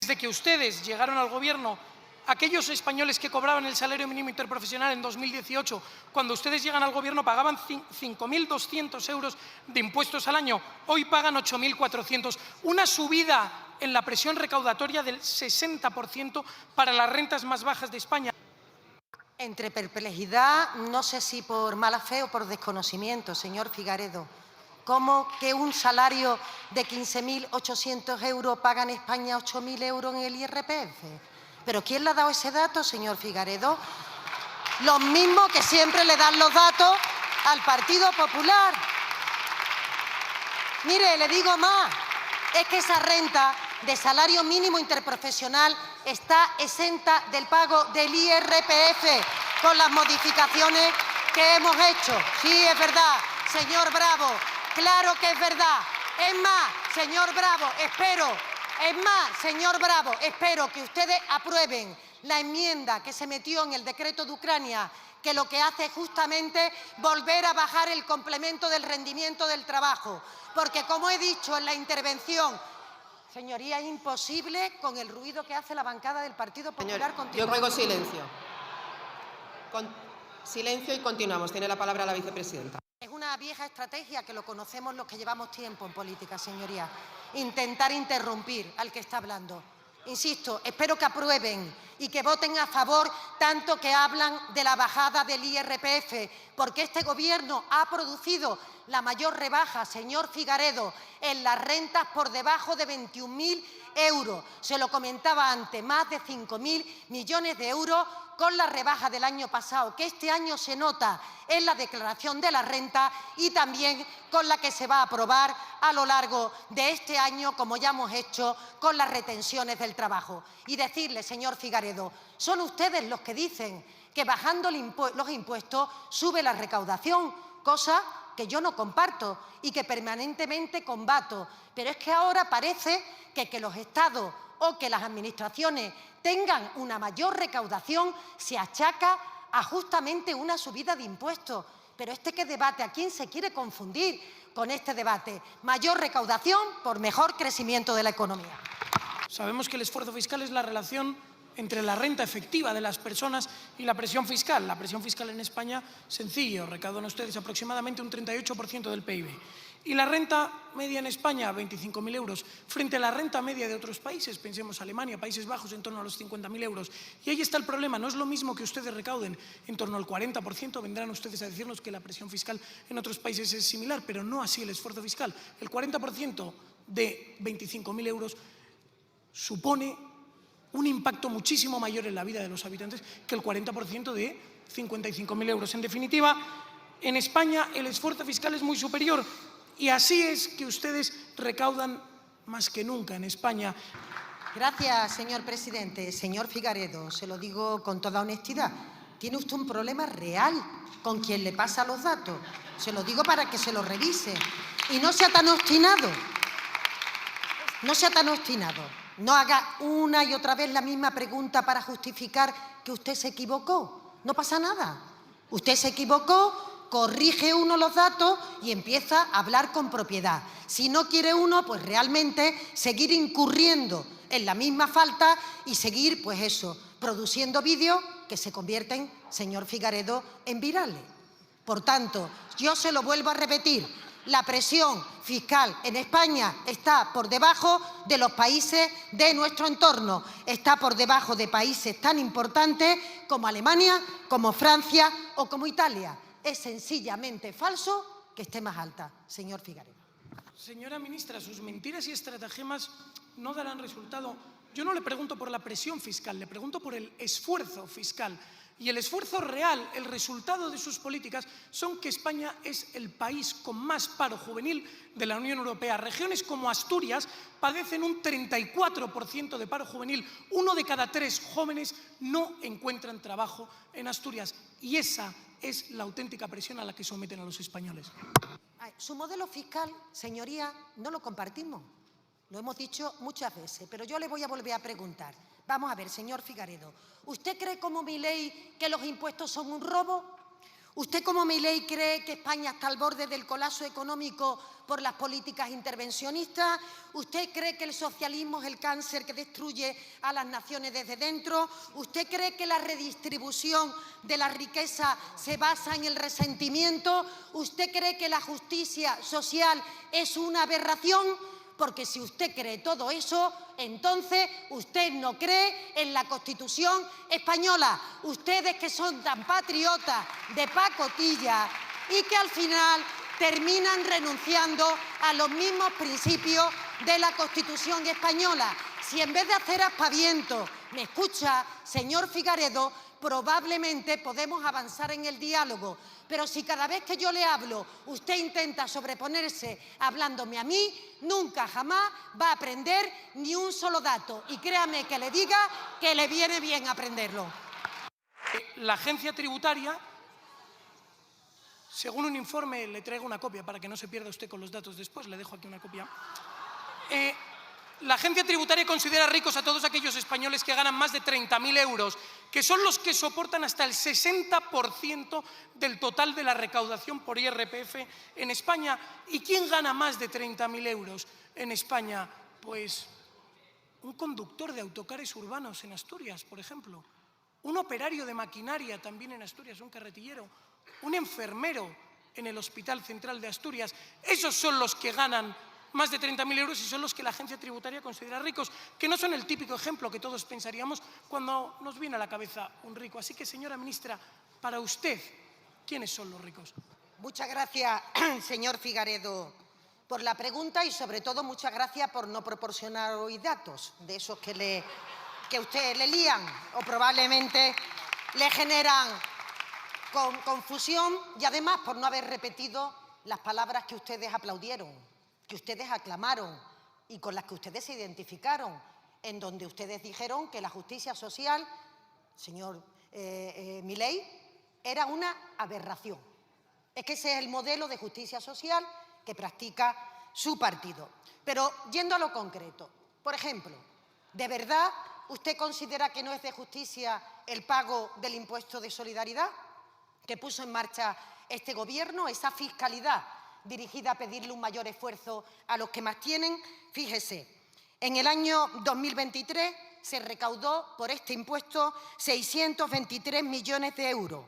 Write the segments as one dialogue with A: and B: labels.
A: desde que ustedes llegaron al Gobierno, aquellos españoles que cobraban el salario mínimo interprofesional en 2018, cuando ustedes llegan al Gobierno pagaban 5.200 euros de impuestos al año, hoy pagan 8.400. Una subida en la presión recaudatoria del 60% para las rentas más bajas de España.
B: Entre perplejidad, no sé si por mala fe o por desconocimiento, señor Figaredo. ¿Cómo que un salario de 15.800 euros paga en España 8.000 euros en el IRPF? ¿Pero quién le ha dado ese dato, señor Figaredo? Los mismos que siempre le dan los datos al Partido Popular. Mire, le digo más, es que esa renta de salario mínimo interprofesional está exenta del pago del IRPF con las modificaciones que hemos hecho. Sí, es verdad, señor Bravo, claro que es verdad. Es más, señor Bravo, espero que ustedes aprueben la enmienda que se metió en el decreto de Ucrania, que lo que hace es justamente volver a bajar el complemento del rendimiento del trabajo. Porque, como he dicho en la intervención, señoría, es imposible con el ruido que hace la bancada del Partido Popular.
C: Yo ruego silencio. Silencio y continuamos. Tiene la palabra la vicepresidenta.
B: Es una vieja estrategia que lo conocemos los que llevamos tiempo en política, señoría. Intentar interrumpir al que está hablando. Insisto, espero que aprueben y que voten a favor tanto que hablan de la bajada del IRPF, porque este Gobierno ha producido la mayor rebaja, señor Figaredo, en las rentas por debajo de 21.000 euros. Se lo comentaba antes, más de 5.000 millones de euros con la rebaja del año pasado, que este año se nota en la declaración de la renta y también con la que se va a aprobar a lo largo de este año, como ya hemos hecho con las retenciones del trabajo. Y decirle, señor Figaredo, son ustedes los que dicen que bajando los impuestos sube la recaudación, cosa que yo no comparto y que permanentemente combato. Pero es que ahora parece que los estados o que las administraciones tengan una mayor recaudación se achaca a justamente una subida de impuestos. Pero ¿qué debate? ¿A quién se quiere confundir con este debate? Mayor recaudación por mejor crecimiento de la economía.
A: Sabemos que el esfuerzo fiscal es la relación entre la renta efectiva de las personas y la presión fiscal. La presión fiscal en España, sencillo, recaudan ustedes aproximadamente un 38% del PIB. Y la renta media en España, 25.000 euros, frente a la renta media de otros países, pensemos Alemania, Países Bajos, en torno a los 50.000 euros. Y ahí está el problema, no es lo mismo que ustedes recauden en torno al 40%, vendrán ustedes a decirnos que la presión fiscal en otros países es similar, pero no así el esfuerzo fiscal. El 40% de 25.000 euros supone un impacto muchísimo mayor en la vida de los habitantes que el 40% de 55.000 euros. En definitiva, en España el esfuerzo fiscal es muy superior y así es que ustedes recaudan más que nunca en España.
B: Gracias, señor presidente. Señor Figaredo, se lo digo con toda honestidad, tiene usted un problema real con quien le pasa los datos. Se lo digo para que se lo revise. Y no sea tan obstinado. No sea tan obstinado. No haga una y otra vez la misma pregunta para justificar que usted se equivocó. No pasa nada. Usted se equivocó, corrige uno los datos y empieza a hablar con propiedad. Si no quiere uno, pues realmente seguir incurriendo en la misma falta y seguir, pues eso, produciendo vídeos que se convierten, señor Figaredo, en virales. Por tanto, yo se lo vuelvo a repetir. La presión fiscal en España está por debajo de los países de nuestro entorno, está por debajo de países tan importantes como Alemania, como Francia o como Italia. Es sencillamente falso que esté más alta, señor Figaredo.
A: Señora ministra, sus mentiras y estratagemas no darán resultado. Yo no le pregunto por la presión fiscal, le pregunto por el esfuerzo fiscal. Y el esfuerzo real, el resultado de sus políticas, son que España es el país con más paro juvenil de la Unión Europea. Regiones como Asturias padecen un 34% de paro juvenil. 1 de cada 3 jóvenes no encuentran trabajo en Asturias. Y esa es la auténtica presión a la que someten a los españoles.
B: Su modelo fiscal, señoría, no lo compartimos. Lo hemos dicho muchas veces, pero yo le voy a volver a preguntar. Vamos a ver, señor Figaredo, ¿usted cree como Milei que los impuestos son un robo? ¿Usted, como Milei, cree que España está al borde del colapso económico por las políticas intervencionistas? ¿Usted cree que el socialismo es el cáncer que destruye a las naciones desde dentro? ¿Usted cree que la redistribución de la riqueza se basa en el resentimiento? ¿Usted cree que la justicia social es una aberración? Porque si usted cree todo eso, entonces usted no cree en la Constitución española. Ustedes que son tan patriotas de pacotilla y que al final terminan renunciando a los mismos principios de la Constitución española. Si en vez de hacer aspavientos me escucha, señor Figaredo, probablemente podemos avanzar en el diálogo. Pero si cada vez que yo le hablo usted intenta sobreponerse hablándome a mí, nunca jamás va a aprender ni un solo dato. Y créame que le diga que le viene bien aprenderlo.
A: La agencia tributaria, según un informe, le traigo una copia para que no se pierda usted con los datos después, le dejo aquí una copia. La agencia tributaria considera ricos a todos aquellos españoles que ganan más de 30.000 euros, que son los que soportan hasta el 60% del total de la recaudación por IRPF en España. ¿Y quién gana más de 30.000 euros en España? Pues un conductor de autocares urbanos en Asturias, por ejemplo, un operario de maquinaria también en Asturias, un carretillero, un enfermero en el Hospital Central de Asturias. Esos son los que ganan más de 30.000 euros y son los que la agencia tributaria considera ricos, que no son el típico ejemplo que todos pensaríamos cuando nos viene a la cabeza un rico. Así que, señora ministra, para usted, ¿quiénes son los ricos?
B: Muchas gracias, señor Figaredo, por la pregunta y, sobre todo, muchas gracias por no proporcionar hoy datos de esos que usted le lían o probablemente le generan confusión y, además, por no haber repetido las palabras que ustedes aplaudieron, que ustedes aclamaron y con las que ustedes se identificaron, en donde ustedes dijeron que la justicia social, señor Milei, era una aberración. Es que ese es el modelo de justicia social que practica su partido. Pero, yendo a lo concreto, por ejemplo, ¿de verdad usted considera que no es de justicia el pago del impuesto de solidaridad que puso en marcha este Gobierno, esa fiscalidad dirigida a pedirle un mayor esfuerzo a los que más tienen? Fíjese, en el año 2023 se recaudó por este impuesto 623 millones de euros,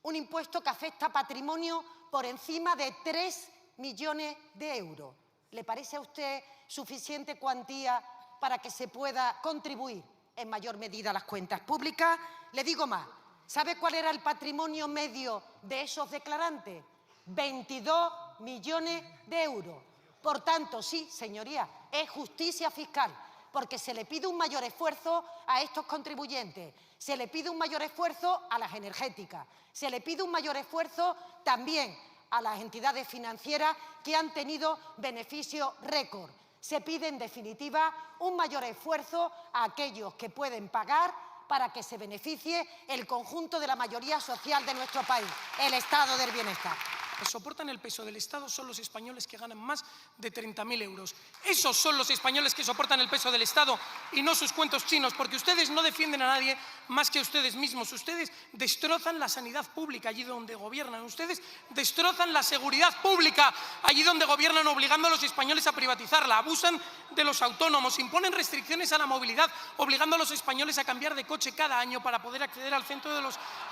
B: un impuesto que afecta a patrimonio por encima de 3 millones de euros. ¿Le parece a usted suficiente cuantía para que se pueda contribuir en mayor medida a las cuentas públicas? Le digo más, ¿sabe cuál era el patrimonio medio de esos declarantes? 22 millones de euros. Por tanto, sí, señoría, es justicia fiscal, porque se le pide un mayor esfuerzo a estos contribuyentes, se le pide un mayor esfuerzo a las energéticas, se le pide un mayor esfuerzo también a las entidades financieras que han tenido beneficios récord. Se pide, en definitiva, un mayor esfuerzo a aquellos que pueden pagar para que se beneficie el conjunto de la mayoría social de nuestro país, el estado del bienestar.
A: Que soportan el peso del Estado son los españoles que ganan más de 30.000 euros. Esos son los españoles que soportan el peso del Estado y no sus cuentos chinos, porque ustedes no defienden a nadie más que a ustedes mismos. Ustedes destrozan la sanidad pública allí donde gobiernan. Ustedes destrozan la seguridad pública allí donde gobiernan, obligando a los españoles a privatizarla. Abusan de los autónomos, imponen restricciones a la movilidad, obligando a los españoles a cambiar de coche cada año para poder acceder al centro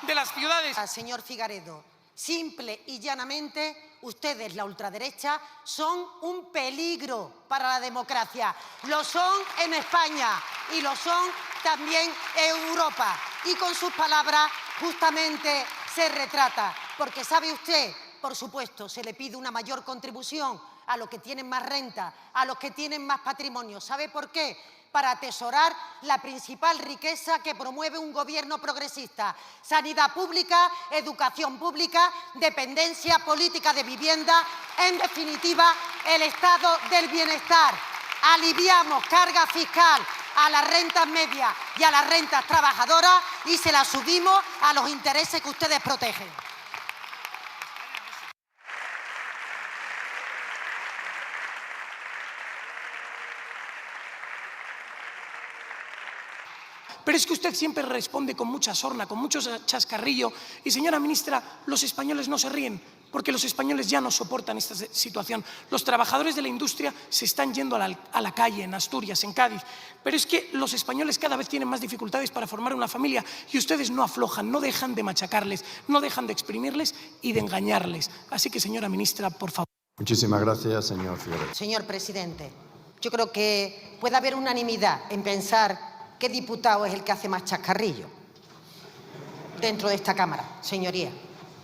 A: de las ciudades.
B: Señor Figaredo, simple y llanamente, ustedes, la ultraderecha, son un peligro para la democracia. Lo son en España y lo son también en Europa. Y con sus palabras justamente se retrata. Porque sabe usted, por supuesto, se le pide una mayor contribución a los que tienen más renta, a los que tienen más patrimonio. ¿Sabe por qué? Para atesorar la principal riqueza que promueve un gobierno progresista: sanidad pública, educación pública, dependencia política de vivienda, en definitiva, el estado del bienestar. Aliviamos carga fiscal a las rentas medias y a las rentas trabajadoras y se las subimos a los intereses que ustedes protegen.
A: pero es que usted siempre responde con mucha sorna, con mucho chascarrillo. Y, señora ministra, los españoles no se ríen, porque los españoles ya no soportan esta situación. Los trabajadores de la industria se están yendo a la calle, en Asturias, en Cádiz. Pero es que los españoles cada vez tienen más dificultades para formar una familia y ustedes no aflojan, no dejan de machacarles, no dejan de exprimirles y de engañarles. Así que, señora ministra, por favor.
D: Muchísimas gracias, señor Figueredo.
B: Señor presidente, yo creo que puede haber unanimidad en pensar qué diputado es el que hace más chascarrillo dentro de esta Cámara, señoría.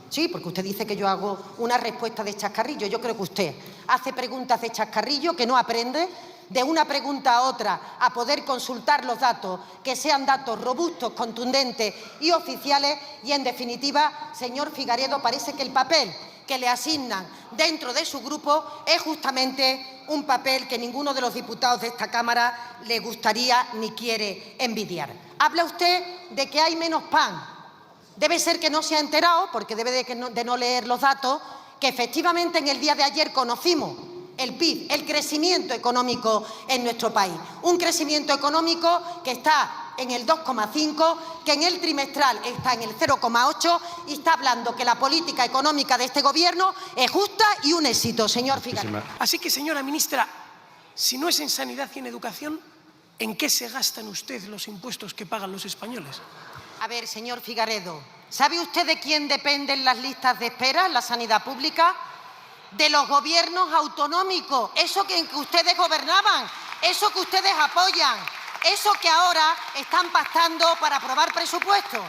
B: Sí, porque usted dice que yo hago una respuesta de chascarrillo. Yo creo que usted hace preguntas de chascarrillo que no aprende, de una pregunta a otra a poder consultar los datos, que sean datos robustos, contundentes y oficiales. Y, en definitiva, señor Figueredo, parece que el papel que le asignan dentro de su grupo es justamente un papel que ninguno de los diputados de esta Cámara le gustaría ni quiere envidiar. Habla usted de que hay menos pan. Debe ser que no se ha enterado, porque debe de no leer los datos, que efectivamente en el día de ayer conocimos el PIB, el crecimiento económico en nuestro país. Un crecimiento económico que está en el 2,5, que en el trimestral está en el 0,8 y está hablando que la política económica de este Gobierno es justa y un éxito, señor Figueredo.
A: Así que, señora ministra, si no es en sanidad y en educación, ¿en qué se gastan ustedes los impuestos que pagan los españoles?
B: A ver, señor Figueredo, ¿sabe usted de quién dependen las listas de espera en la sanidad pública? De los gobiernos autonómicos, eso que ustedes gobernaban, eso que ustedes apoyan, eso que ahora están pactando para aprobar presupuestos.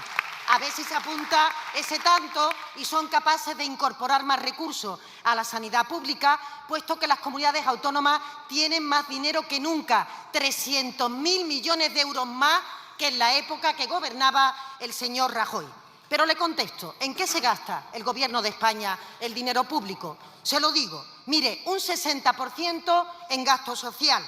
B: A ver si se apunta ese tanto y son capaces de incorporar más recursos a la sanidad pública, puesto que las comunidades autónomas tienen más dinero que nunca, 300.000 millones de euros más que en la época que gobernaba el señor Rajoy. Pero le contesto, ¿en qué se gasta el Gobierno de España el dinero público? Se lo digo, mire, un 60% en gasto social,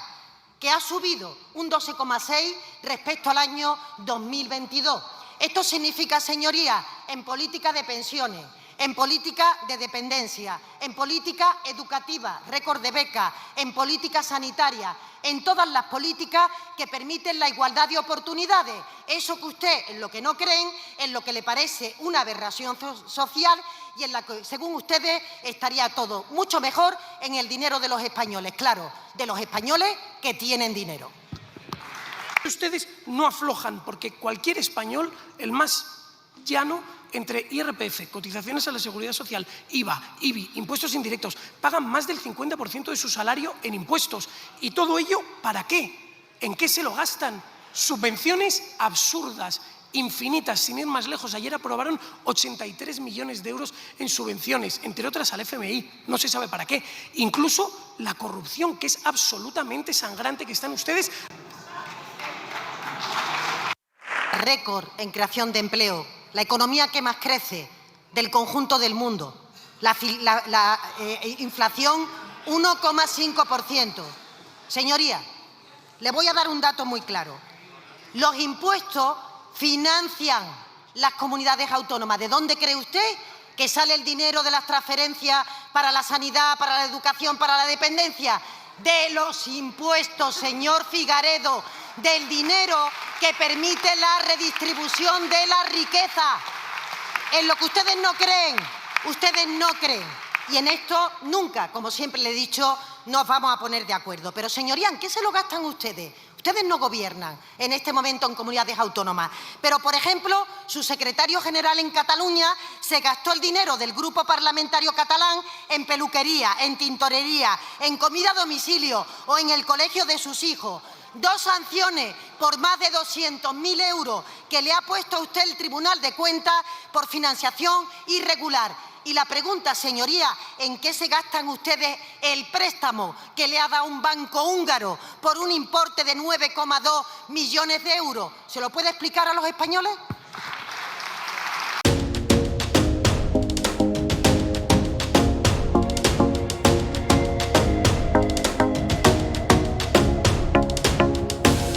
B: que ha subido un 12,6% respecto al año 2022. Esto significa, señorías, en política de pensiones, en política de dependencia, en política educativa, récord de becas, en política sanitaria, en todas las políticas que permiten la igualdad de oportunidades. Eso que usted, en lo que no creen, en lo que le parece una aberración social y en la que, según ustedes, estaría todo mucho mejor en el dinero de los españoles. Claro, de los españoles que tienen dinero.
A: Ustedes no aflojan, porque cualquier español, el más llano, entre IRPF, cotizaciones a la Seguridad Social, IVA, IBI, impuestos indirectos, pagan más del 50% de su salario en impuestos. ¿Y todo ello para qué? ¿En qué se lo gastan? Subvenciones absurdas, infinitas, sin ir más lejos. Ayer aprobaron 83 millones de euros en subvenciones, entre otras al FMI, no se sabe para qué. Incluso la corrupción, que es absolutamente sangrante, que están ustedes.
B: Récord en creación de empleo, la economía que más crece del conjunto del mundo, la inflación 1,5%. Señoría, le voy a dar un dato muy claro. Los impuestos financian las comunidades autónomas. ¿De dónde cree usted que sale el dinero de las transferencias para la sanidad, para la educación, para la dependencia? De los impuestos, señor Figueredo, del dinero que permite la redistribución de la riqueza. En lo que ustedes no creen, Y en esto nunca, como siempre le he dicho, nos vamos a poner de acuerdo. Pero, señoría, ¿en qué se lo gastan ustedes? Ustedes no gobiernan en este momento en comunidades autónomas. Pero, por ejemplo, su secretario general en Cataluña se gastó el dinero del grupo parlamentario catalán en peluquería, en tintorería, en comida a domicilio o en el colegio de sus hijos. 2 sanciones por más de 200.000 euros que le ha puesto a usted el Tribunal de Cuentas por financiación irregular. Y la pregunta, señoría, ¿en qué se gastan ustedes el préstamo que le ha dado un banco húngaro por un importe de 9,2 millones de euros? ¿Se lo puede explicar a los españoles?